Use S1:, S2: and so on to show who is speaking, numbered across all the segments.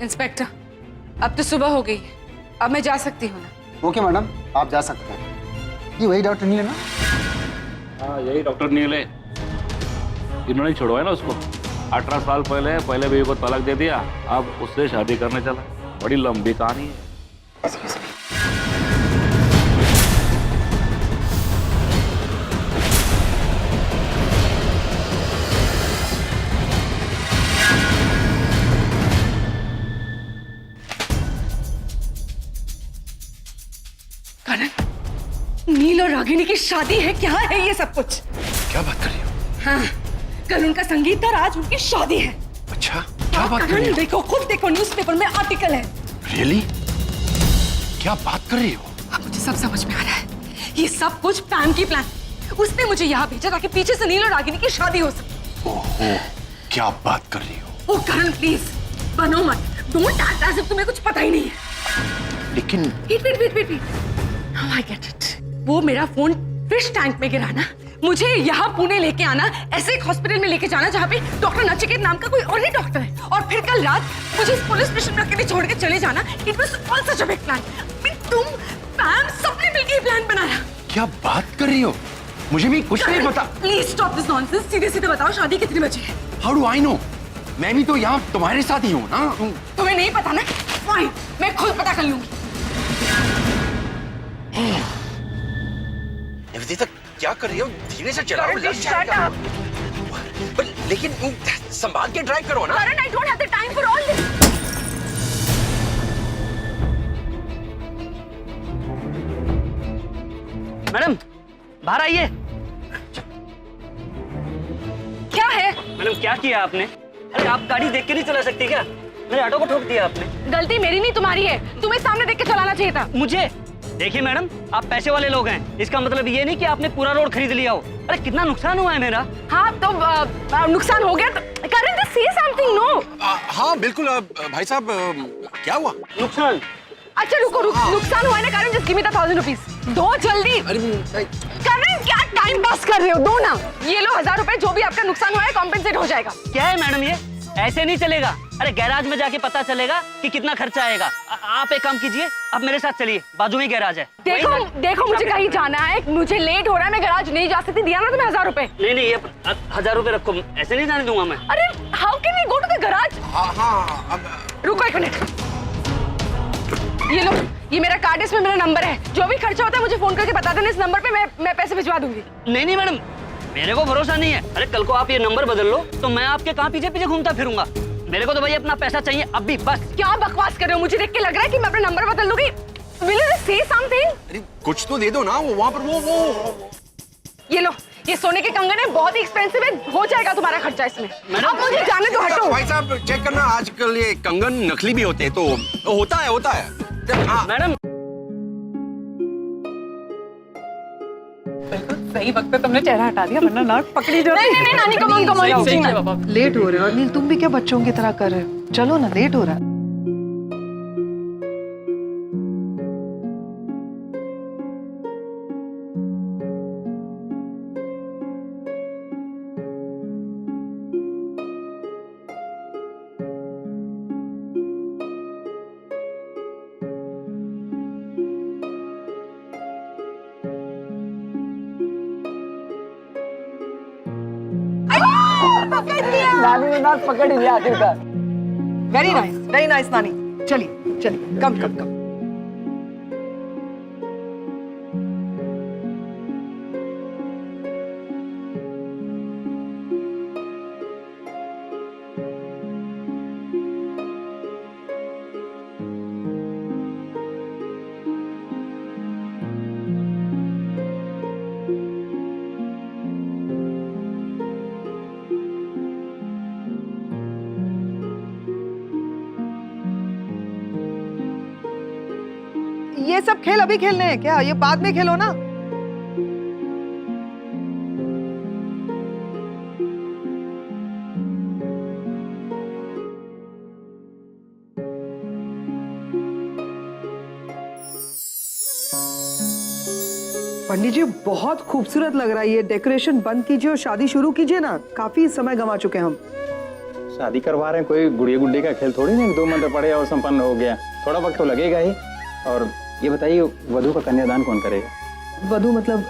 S1: Inspector, अब तो सुबह हो गई है, अब मैं जा सकती हूँ ना?
S2: ओके मैडम, आप जा सकते हैं। ये वही डॉक्टर नील है ना?
S3: हाँ, यही डॉक्टर नील है। इन्होंने छोड़वाया ना उसको। 18 साल पहले बेबी को तलाक दे दिया, अब उससे शादी करने चला। बड़ी लंबी कहानी है।
S1: करण, नील और रागिनी की शादी है? क्या है ये सब कुछ?
S4: क्या बात कर रही हो?
S1: हाँ, कल उनका संगीत था और आज उनकी शादी है।
S4: अच्छा, क्या बात कर रही
S1: करण,
S4: हो?
S1: देखो, खुद देखो, न्यूज़पेपर में आर्टिकल है।
S4: रियली? क्या बात कर रही हो?
S1: अब मुझे सब समझ में आ रहा है। ये सब कुछ पैम की प्लान। उसने मुझे यहाँ भेजा ताकि पीछे से नील और रागिनी की शादी हो सके।
S4: ओहो, क्या बात कर रही हो?
S1: ओ करण, प्लीज बनो मत। डोंट एक्ट एज़ इफ तुम्हें कुछ पता ही नहीं है।
S4: लेकिन
S1: wait. Now I get it. वो मेरा फोन फिश टैंक में गिराना, मुझे यहाँ पुणे लेके आना, ऐसे एक हॉस्पिटल में लेके जाना जहाँ पे डॉक्टर नचिकेत नाम का कोई और ही डॉक्टर है, और फिर कल रात मुझे इस पुलिस स्टेशन में अकेले छोड़ के चले जाना। It was all such a big plan. तुम पैम सबने मिलकर प्लान बनाया।
S4: क्या बात कर रही हो? मुझे भी कुछ नहीं पता।
S1: Please stop this nonsense. सीधे बताओ, शादी कितने बजे है?
S4: How do I know? मैं भी तो यहाँ तुम्हारे साथ ही हूँ ना।
S1: तुम्हें नहीं पता ना? फाइन, मैं खुद पता कर लूंगी।
S4: निवेदिता, क्या कर रही हो? धीरे से चलाओ। लेकिन संभाल के ड्राइव करो ना।
S1: करण, I don't have the time for all this.
S5: Madam, बाहर आइए।
S1: क्या है?
S5: मैडम, क्या किया आपने? अरे आप गाड़ी देख के नहीं चला सकती क्या? मेरे ऑटो को ठोक दिया आपने।
S1: गलती मेरी नहीं तुम्हारी है, तुम्हें सामने देख के चलाना चाहिए था।
S5: मुझे देखिए मैडम, आप पैसे वाले लोग हैं, इसका मतलब ये नहीं कि आपने पूरा रोड खरीद लिया हो। अरे कितना नुकसान हुआ है मेरा।
S1: हाँ तो नुकसान हो गया तो करण, just say something, no?
S4: हाँ बिल्कुल। भाई साहब, क्या हुआ?
S5: नुकसान?
S1: अच्छा रुको, नुकसान हुआ है ना करण, just give me the 1000 rupees. दो जल्दी। करण, क्या टाइम पास कर रहे हो? दो ना। ये लो 1000 रुपए, जो भी आपका नुकसान हुआ है कॉम्पेंसेट हो जाएगा।
S5: क्या है मैडम ये? ऐसे नहीं चलेगा। अरे गैराज में जाके पता चलेगा कि कितना खर्चा आएगा। आप एक काम कीजिए, आप मेरे साथ चलिए, बाजू में गैराज है।
S1: देखो मुझे कहीं जाना है, मुझे लेट हो रहा है, मैं गैराज नहीं जा सकती। दिया ना तुम्हें 1000 रुपए?
S5: नहीं, ये 1000 रुपए रखो, ऐसे नहीं जाने दूंगा मैं।
S1: अरे how can we go to the garage?
S4: हाँ,
S1: रुको एक मिनट। ये लो, ये मेरा कार्ड है, इसमें मेरा नंबर है। जो भी खर्चा होता है मुझे फोन करके बता देना, इस नंबर पे मैं पैसे भिजवा दूंगी।
S5: नहीं मैडम, मेरे को भरोसा नहीं है। अरे कल को आप ये नंबर बदल लो तो मैं आपके कहाँ पीछे घूमता फिरूंगा। मेरे को तो भाई अपना पैसा चाहिए अभी, बस।
S1: क्या बकवास कर रहे हो? मुझे देख के लग रहा है कि मैं अपना नंबर बदल दूंगी। Will you say something?
S4: अरे कुछ तो दे दो ना। वो वहाँ पर वो
S1: ये लो, ये सोने के कंगन है, बहुत ही एक्सपेंसिव है, हो जाएगा तुम्हारा खर्चा इसमें। अब मुझे जाने दो, हटो।
S4: भाई साहब चेक करना, आजकल ये कंगन नकली भी होते हैं, तो होता है।
S5: मैडम,
S1: सही वक्त पे तुमने चेहरा हटा दिया, वरना नाक पकड़ी जाती। नहीं नानी, कम ऑन।
S6: लेट हो रहे हो और नील, तुम भी क्या बच्चों की तरह कर रहे हो? चलो ना, लेट हो रहा है। नानी ने नाक पकड़ ही लिया आखिरकार। वेरी नाइस नानी। चलिए कम। ये सब खेल अभी खेलने हैं क्या? ये बाद में खेलो ना। पंडित जी, बहुत खूबसूरत लग रहा है ये डेकोरेशन। बंद कीजिए और शादी शुरू कीजिए ना, काफी समय गंवा चुके हम।
S7: शादी करवा रहे हैं, कोई गुड़िया गुड्डी का खेल थोड़ी नहीं, 2 मंत्र पढ़े और संपन्न हो गया। थोड़ा वक्त तो लगेगा ही। और ये बताइए, वधू का कन्यादान कौन करेगा?
S6: वधू मतलब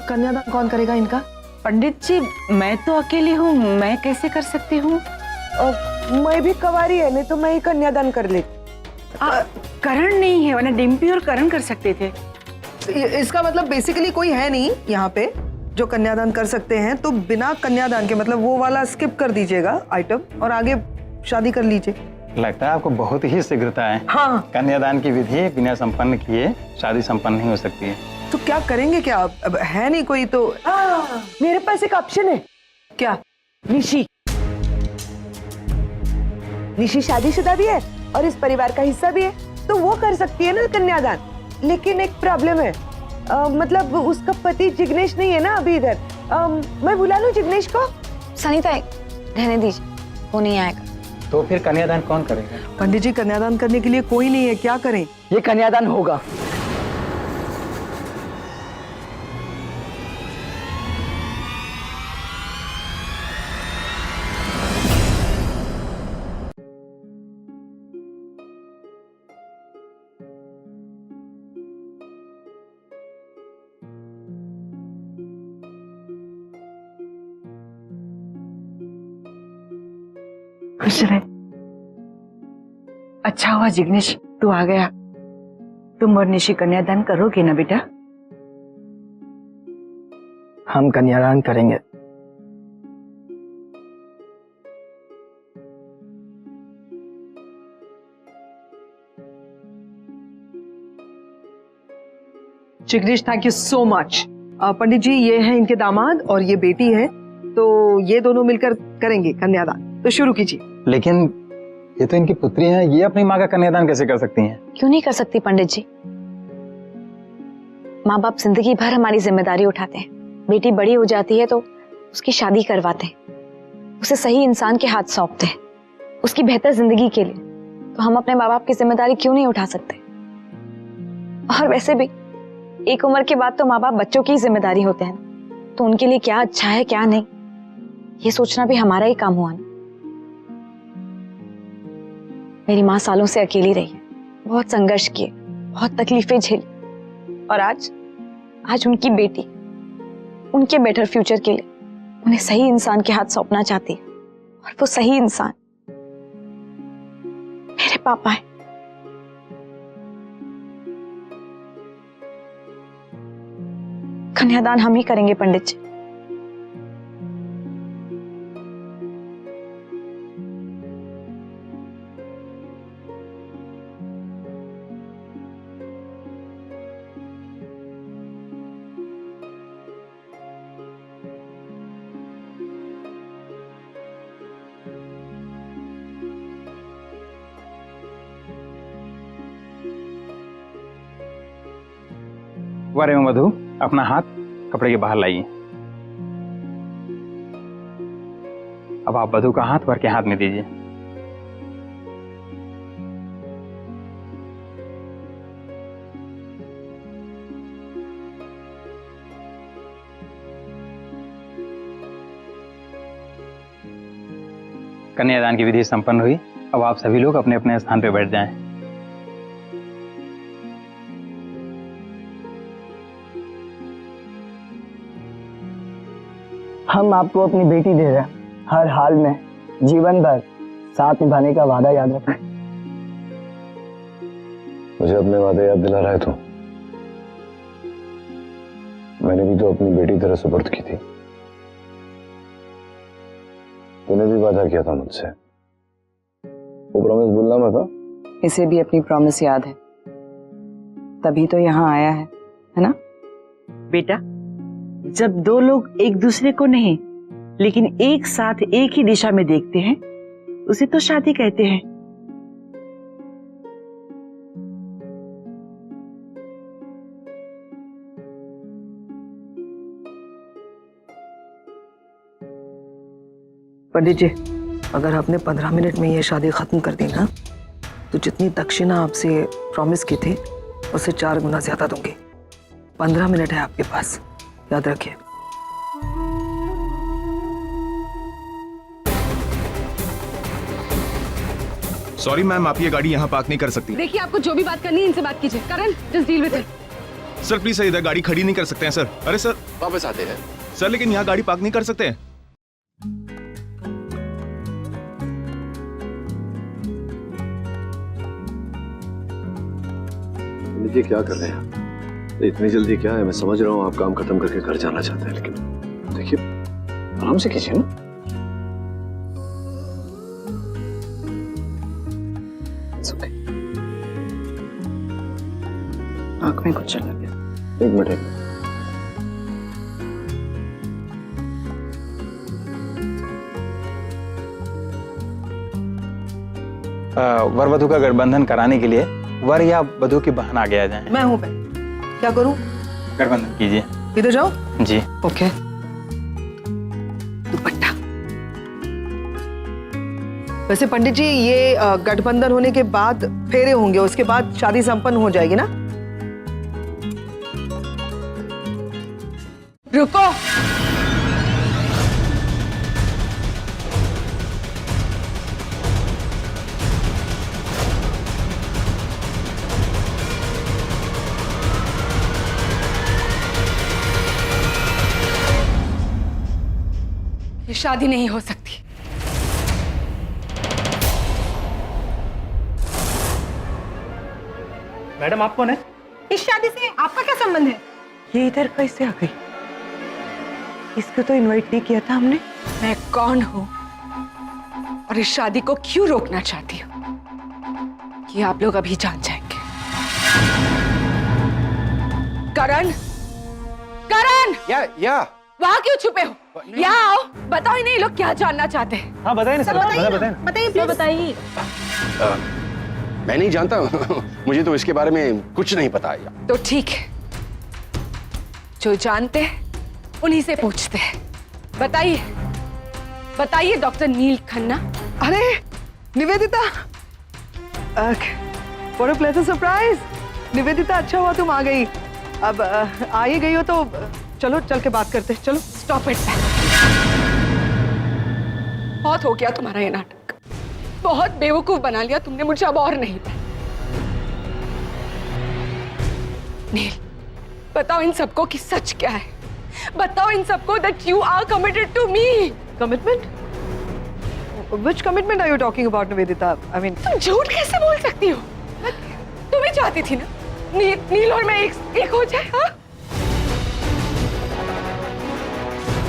S6: कन्यादान कौन करेगा इनका?
S8: पंडित जी, मैं तो अकेली हूँ, मैं कैसे कर सकती हूँ?
S6: मैं भी कवारी है, नहीं तो मैं ही कन्यादान कर लेती।
S8: करण नहीं है, वरना डिम्पी और करण कर सकते थे।
S6: इसका मतलब बेसिकली कोई है नहीं यहाँ पे जो कन्यादान कर सकते हैं, तो बिना कन्यादान के मतलब वो वाला स्किप कर दीजिएगा आइटम और आगे शादी कर लीजिए।
S7: लगता है आपको बहुत ही शीघ्रता है।
S6: हाँ,
S7: कन्यादान की विधि बिना संपन्न किए शादी संपन्न नहीं हो सकती है।
S6: तो क्या करेंगे? क्या अब है नहीं कोई तो
S8: मेरे पास एक ऑप्शन है।
S6: क्या?
S8: निशी। निशी शादीशुदा भी है और इस परिवार का हिस्सा भी है, तो वो कर सकती है ना कन्यादान। लेकिन एक प्रॉब्लम है, मतलब उसका पति जिग्नेश नहीं है ना अभी इधर। मैं बुला लूं जिग्नेश को?
S9: सनीता, रहने दीजिए, वो नहीं आएगा।
S7: तो फिर कन्यादान कौन करेगा?
S6: पंडित जी, कन्यादान करने के लिए कोई नहीं है, क्या करें?
S5: ये कन्यादान होगा।
S8: खुश रहे। अच्छा हुआ जिग्नेश तू आ गया। तुम और निशी कन्यादान करोगे ना बेटा?
S5: हम कन्यादान करेंगे।
S6: Jignesh, thank you so much. Pandit ji, ये है इनके दामाद और ये बेटी है, तो ये दोनों मिलकर करेंगे कन्यादान। तो शुरू कीजिए।
S7: लेकिन ये तो इनकी पुत्री है, ये अपनी माँ का कन्यादान कैसे कर सकती हैं?
S9: क्यों नहीं कर सकती पंडित जी? माँ बाप जिंदगी भर हमारी जिम्मेदारी उठाते हैं। बेटी बड़ी हो जाती है तो उसकी शादी करवाते हैं, उसे सही इंसान के हाथ सौंपते हैं, उसकी बेहतर जिंदगी के लिए। तो हम अपने माँ बाप की जिम्मेदारी क्यों नहीं उठा सकते? और वैसे भी एक उम्र के बाद तो माँ बाप बच्चों की जिम्मेदारी होते हैं, तो उनके लिए क्या अच्छा है क्या नहीं, ये सोचना भी हमारा ही काम हुआ ना। मेरी माँ सालों से अकेली रही है, बहुत संघर्ष किए, बहुत तकलीफें झेली, और आज उनकी बेटी उनके बेटर फ्यूचर के लिए उन्हें सही इंसान के हाथ सौंपना चाहती है, और वो सही इंसान मेरे पापा है। कन्यादान हम ही करेंगे पंडित जी।
S7: वर एवं वधू अपना हाथ कपड़े के बाहर लाइए। अब आप वधू का हाथ वर के हाथ में दीजिए। कन्यादान की विधि संपन्न हुई। अब आप सभी लोग अपने अपने स्थान पर बैठ जाएं।
S5: हम आपको अपनी बेटी दे रहे हैं, हर हाल में जीवन भर साथ निभाने का वादा याद रखना।
S10: मुझे अपने वादे याद दिला रहा है तू? मैंने भी तो अपनी बेटी तरह सुपुर्द की थी। तूने भी वादा किया था मुझसे, वो प्रॉमिस भूलना मत। था
S8: इसे भी अपनी प्रॉमिस याद है, तभी तो यहाँ आया है ना बेटा? जब दो लोग एक दूसरे को नहीं लेकिन एक साथ एक ही दिशा में देखते हैं, उसे तो शादी कहते हैं।
S6: पंडित जी, अगर आपने 15 मिनट में ये शादी खत्म कर दी ना, तो जितनी दक्षिणा आपसे प्रॉमिस की थी उससे 4 गुना ज्यादा दूंगी। 15 मिनट है आपके पास, याद रखिए।
S11: सॉरी मैम, आप ये गाड़ी यहाँ पार्क नहीं कर सकती।
S1: देखिए, आपको जो भी बात करनी है इनसे बात कीजिए। Karan, just deal with it.
S11: Sir please sir, इधर गाड़ी खड़ी नहीं कर सकते हैं सर। अरे सर
S4: वापस आते हैं।
S11: सर, लेकिन यहाँ गाड़ी पार्क नहीं कर सकते हैं।
S10: जी क्या कर रहे हैं? इतनी जल्दी क्या है? मैं समझ रहा हूँ आप काम खत्म करके घर जाना चाहते हैं, लेकिन देखिए आराम से कीजिए ना।
S6: आंख में कुछ चला गया।
S10: एक मिनट।
S7: वर वधु का गठबंधन कराने के लिए वर या वधु की बहन आगे आ जाए।
S6: मैं हूँ बहन, क्या करूँ?
S7: गठबंधन कीजिए।
S6: इधर जाओ।
S7: जी
S6: ओके। दुपट्टा। वैसे पंडित जी, ये गठबंधन होने के बाद फेरे होंगे, उसके बाद शादी संपन्न हो जाएगी ना?
S1: रुको। ये शादी नहीं हो सकती।
S7: मैडम, आप कौन है?
S6: इस शादी से आपका क्या संबंध है? ये इधर कैसे आ गई? इसको तो इनवाइट नहीं किया था हमने।
S1: मैं कौन हूं और इस शादी को क्यों रोकना चाहती हूँ, ये आप लोग अभी जान जाएंगे। करण, करण,
S4: या
S1: वहां क्यों छुपे हो? यहाँ आओ, बताओ इन्हें ये लोग क्या जानना चाहते हैं।
S7: हाँ बताइए ना सर,
S6: बताइए बताइए।
S4: मैं नहीं जानता। मुझे तो इसके बारे में कुछ नहीं पता है।
S1: तो ठीक है, जो जानते हैं उन्हीं से पूछते हैं। बताइए बताइए डॉक्टर नील खन्ना।
S6: अरे Nivedita, what a pleasant surprise. Nivedita, अच्छा हुआ तुम आ गई। अब आ ही गई हो तो चलो चल के बात करते हैं। चलो।
S1: Stop it. बहुत हो गया तुम्हारा ये नाटक, बहुत बेवकूफ बना लिया तुमने मुझे, अब और नहीं। नील, बताओ इन सबको कि सच क्या है। बताओ इन सबको that you are committed to me.
S6: Commitment? Which commitment are you talking about, Nivedita? I mean,
S1: तुम झूठ कैसे बोल सकती हो? तुम ही चाहती थी ना नील और मैं एक हो जाए, हाँ?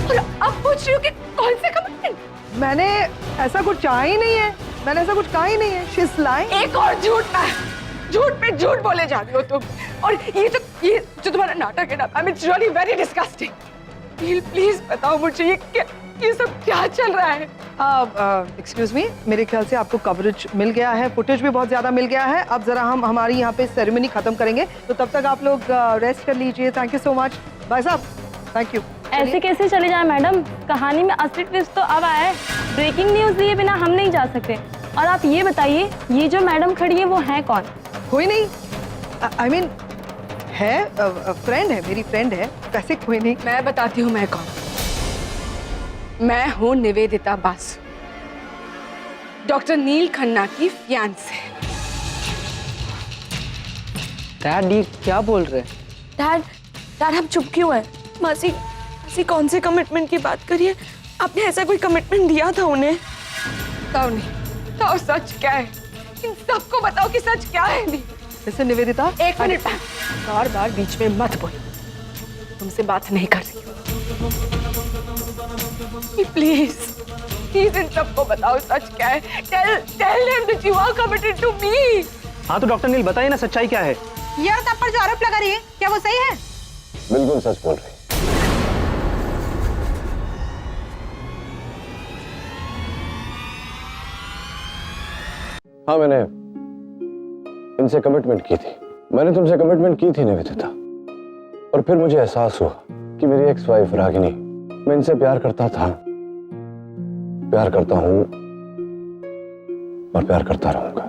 S1: और अब पूछ रही हो कि कौन से कमिटमेंट?
S6: मैंने ऐसा कुछ चाहा ही नहीं है। मैंने ऐसा कुछ कहा ही नहीं है। She's lying.
S1: एक और झूठ ना, झूठ पे झूठ बोले जा रही हो तुम। और ये जो तुम्हारा नाटक है ना, I mean it's really very disgusting. Please बताओ मुझे ये सब क्या चल रहा है?
S6: एक्सक्यूज मी, मेरे ख्याल से आपको कवरेज मिल गया है, फुटेज भी बहुत ज्यादा मिल गया है। अब जरा हम हमारी यहाँ पे सेरेमनी खत्म करेंगे, तो तब तक आप लोग रेस्ट कर लीजिए। थैंक यू सो मच भाई साहब, थैंक यू।
S12: ऐसे कैसे चले जाए मैडम, कहानी में असली ट्विस्ट तो अब आया है। ब्रेकिंग न्यूज दिए बिना हम नहीं जा सकते। और आप ये बताइए, ये जो मैडम खड़ी है वो है कौन?
S6: कोई नहीं, आई मीन है, फ्रेंड है, मेरी फ्रेंड है, वैसे कोई नहीं।
S1: मैं बताती हूँ मैं कौन। मैं हूँ निवेदिता बासु, डॉक्टर नील खन्ना की फियांसे।
S5: डैड ये क्या बोल रहे हैं?
S12: डैड हम चुप क्यों हैं? मासी कौन से कमिटमेंट की बात करिए? आपने ऐसा कोई कमिटमेंट दिया था उन्हें?
S1: बताओ नहीं, तो सच क्या है? इन सबको बताओ कि सच क्या है। नहीं
S6: जैसे निवेदिता,
S1: एक मिनट, बार बार बीच में मत बोलो, तुमसे बात नहीं कर रही। प्लीज इन सबको बताओ सच क्या है। Tell them that you are committed to me.
S5: हाँ तो डॉक्टर नील बताइए ना, सच्चाई क्या है?
S6: ये आप पर जो आरोप लगा रही है, क्या वो सही है?
S10: बिल्कुल सच बोल रही। हाँ, मैंने इनसे कमिटमेंट की थी। मैंने तुमसे कमिटमेंट की थी निवेदिता, और फिर मुझे एहसास हुआ कि मेरी एक्स वाइफ रागिनी, मैं इनसे प्यार करता था, प्यार करता हूं और प्यार करता रहूंगा।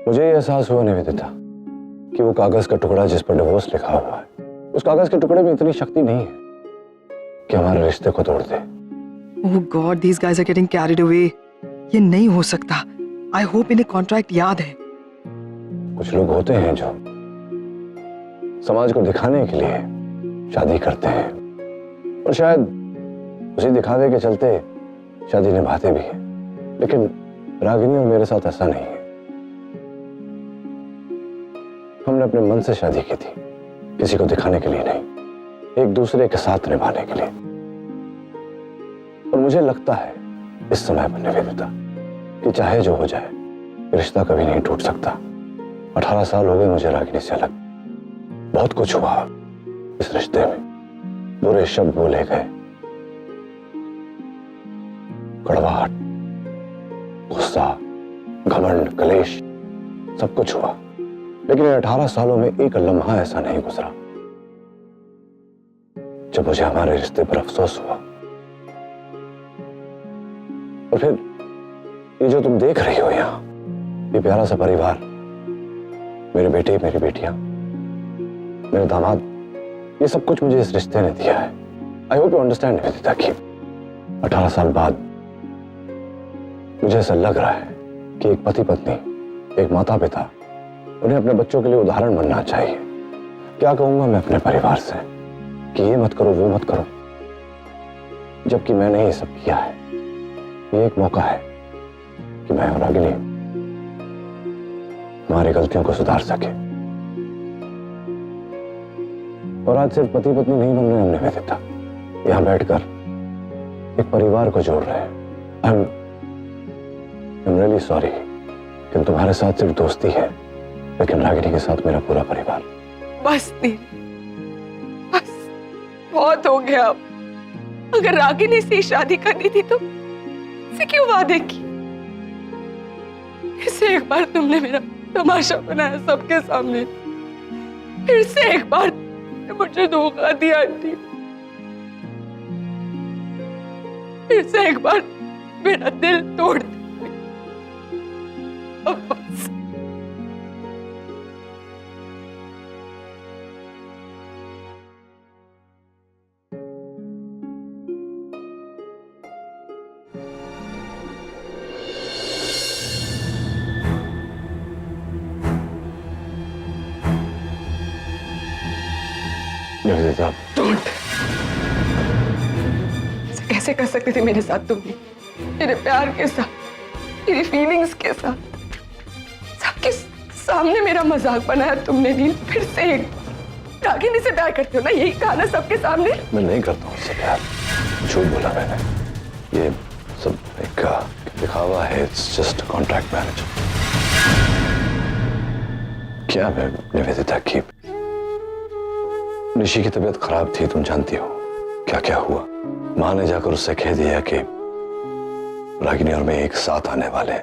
S10: मुझे ये एहसास हुआ निवेदिता कि वो कागज का टुकड़ा जिस पर डिवोर्स लिखा हुआ है, उस कागज के टुकड़े में इतनी शक्ति नहीं है कि हमारे रिश्ते को तोड़ दे।
S6: ओह God, these guys are getting carried away. ये नहीं हो सकता. I hope इन्हें कॉन्ट्रैक्ट याद है.
S10: कुछ लोग होते हैं जो समाज को दिखाने के लिए शादी करते हैं और शायद उसी दिखावे के चलते शादी निभाते भी हैं, लेकिन रागिनी और मेरे साथ ऐसा नहीं है. हमने अपने मन से शादी की थी, किसी को दिखाने के लिए नहीं, एक दूसरे के साथ निभाने के लिए. और मुझे लगता है इस समय पर निवेदिता कि चाहे जो हो जाए रिश्ता कभी नहीं टूट सकता. 18 साल हो गए मुझे रागिनी से अलग. बहुत कुछ हुआ इस रिश्ते में, बुरे शब्द बोले गए, कड़वाहट, गुस्सा, घमंड, कलेश, सब कुछ हुआ. लेकिन 18 सालों में एक लम्हा ऐसा नहीं गुजरा जब मुझे हमारे रिश्ते पर अफसोस हुआ. और फिर ये जो तुम देख रही हो यहाँ, ये प्यारा सा परिवार, मेरे बेटे, मेरी बेटियां, मेरे दामाद, ये सब कुछ मुझे इस रिश्ते ने दिया है. I hope you understand Nivedita कि 18 साल बाद मुझे ऐसा लग रहा है कि एक पति पत्नी, एक माता पिता, उन्हें अपने बच्चों के लिए उदाहरण बनना चाहिए. क्या कहूंगा मैं अपने परिवार से कि ये मत करो, वो मत करो, जबकि मैंने ये सब किया है. ये एक मौका है कि मैं और रागिनी हमारी गलतियों को सुधार सके. और आज सिर्फ पति पत्नी नहीं बन रहे हम निवेदिता, यहां बैठकर एक परिवार को जोड़ रहे हैं. आई एम रियली सॉरी कि तुम्हारे साथ सिर्फ दोस्ती है, लेकिन रागिनी के साथ मेरा पूरा परिवार.
S1: बस नील, बस बहुत हो गया. अगर रागिनी से शादी करनी थी तो फिर क्यों वादे की? फिर से एक बार तुमने मेरा तमाशा बनाया सबके सामने. फिर से एक बार मुझे धोखा दिया आंटी. फिर से एक बार मेरा दिल तोड़ दिया. अब बस.
S10: निवेदिता,
S1: डोंट. कैसे कर सकती थी मेरे साथ तुम भी? मेरे प्यार के साथ, मेरी फीलिंग्स के साथ, सबके सामने मेरा मजाक बनाया तुमने. नील, फिर से रागिनी से प्यार करते हो ना, यही कहा ना सबके सामने.
S10: मैं नहीं करता हूँ उससे प्यार, झूठ बोला मैंने. ये सब एक दिखावा है. It's just contract marriage. क्या मैं निवेदिता की, निशी की तबीयत खराब थी, तुम जानती हो क्या क्या हुआ. मां ने जाकर उससे कह दिया कि रागिनी और मैं एक साथ आने वाले हैं,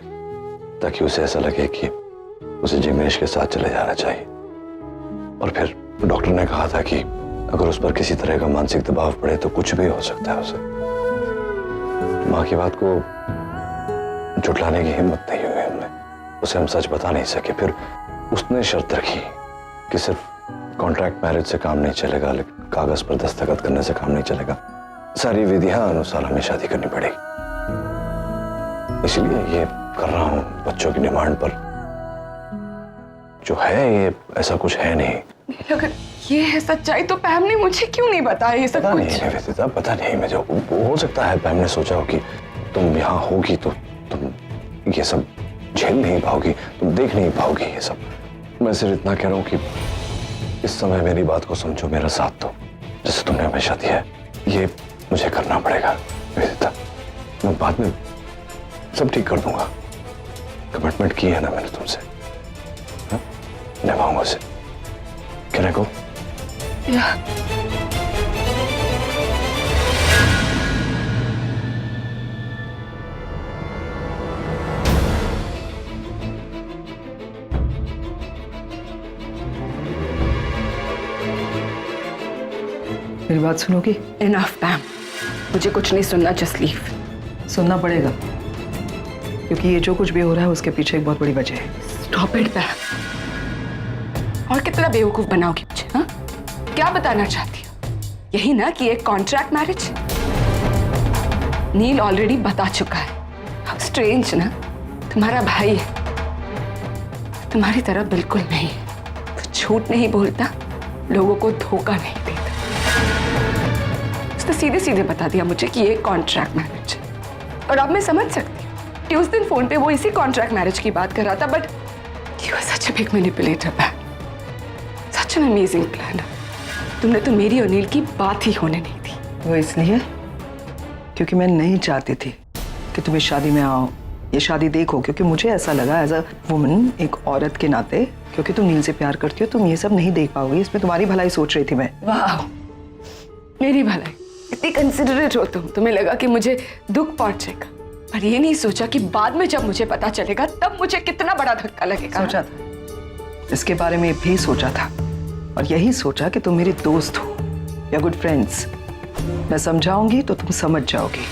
S10: ताकि उसे ऐसा लगे कि उसे जिग्नेश के साथ चले जाना चाहिए. और फिर डॉक्टर ने कहा था कि अगर उस पर किसी तरह का मानसिक दबाव पड़े तो कुछ भी हो सकता है उसे. मां की बात को झुठलाने की हिम्मत नहीं हुई हमने. उसे हम सच बता नहीं सके. फिर उसने शर्त रखी कि सिर्फ कॉन्ट्रैक्ट मैरिज से काम नहीं चलेगा, लेकिन कागज पर दस्तखत करने से काम नहीं चलेगा. सारी विधियां अनुसार हमें शादी करनी पड़ेगी. इसलिए ये कर रहा हूं बच्चों की डिमांड पर. जो है ये ऐसा कुछ है नहीं.
S1: अगर ये है सच्चाई तो पैम ने मुझे क्यों नहीं बताया ये सब
S10: पता
S1: कुछ?
S10: नहीं निवेदिता, पता नहीं. मैं जो हो सकता है पैम ने सोचा हो कि तुम यहाँ होगी तो तुम ये सब झेल नहीं पाओगी, तुम देख नहीं पाओगी ये सब. मैं सिर्फ इतना कह रहा हूँ कि इस समय मेरी बात को समझो, मेरा साथ दो जैसे तुमने हमेशा दिया है. ये मुझे करना पड़ेगा निवेदिता. मैं बाद में सब ठीक कर दूंगा. कमिटमेंट की है ना मैंने तुमसे, निभाऊंगा उसे. Can I go?
S1: Yeah.
S6: मेरी बात सुनोगी?
S1: Enough, पैम. मुझे कुछ नहीं सुनना, जस्ट लीव.
S6: सुनना पड़ेगा, क्योंकि ये जो कुछ भी हो रहा है उसके पीछे एक बहुत बड़ी वजह है.
S1: Stop it, पैम. और कितना बेवकूफ बनाओगी मुझे? हाँ, क्या बताना चाहती हो? यही ना कि एक कॉन्ट्रैक्ट मैरिज. नील ऑलरेडी बता चुका है। हाउ स्ट्रेंज ना, तुम्हारा भाई है, तुम्हारी तरह बिल्कुल नहीं है। वो झूठ नहीं बोलता, लोगों को धोखा नहीं देता। उसने सीधे सीधे बता दिया मुझे कि ये कॉन्ट्रैक्ट मैरिज है। और अब मैं समझ सकती हूँ कि उस दिन फोन पे वो इसी कॉन्ट्रैक्ट मैरिज की बात कर रहा था, but he was such a big manipulator man, such an amazing planner. तुमने तो मेरी और नील की बात ही होने नहीं दी।
S6: वो इसलिए क्योंकि मैं नहीं चाहती थी कि तुम इस शादी में आओ, ये शादी देखो, क्योंकि मुझे ऐसा लगा एज अ वुमन, एक औरत के नाते, क्योंकि तुम नील से प्यार करती हो, तुम ये सब नहीं देख पाओगी। इसमें तुम्हारी भलाई सोच रही थी मैं।
S1: वाह, मेरी भलाई, इतनी कंसिडरेट हो तुम। तुम्हें लगा कि मुझे दुख पहुंचेगा, पर ये नहीं सोचा कि बाद में जब मुझे पता चलेगा तब मुझे कितना बड़ा धक्का लगेगा।
S6: सोचा था, इसके बारे में भी सोचा था, और यही सोचा कि तुम मेरे दोस्त हो या गुड फ्रेंड्स। मैं समझाऊंगी तो तुम समझ जाओगी।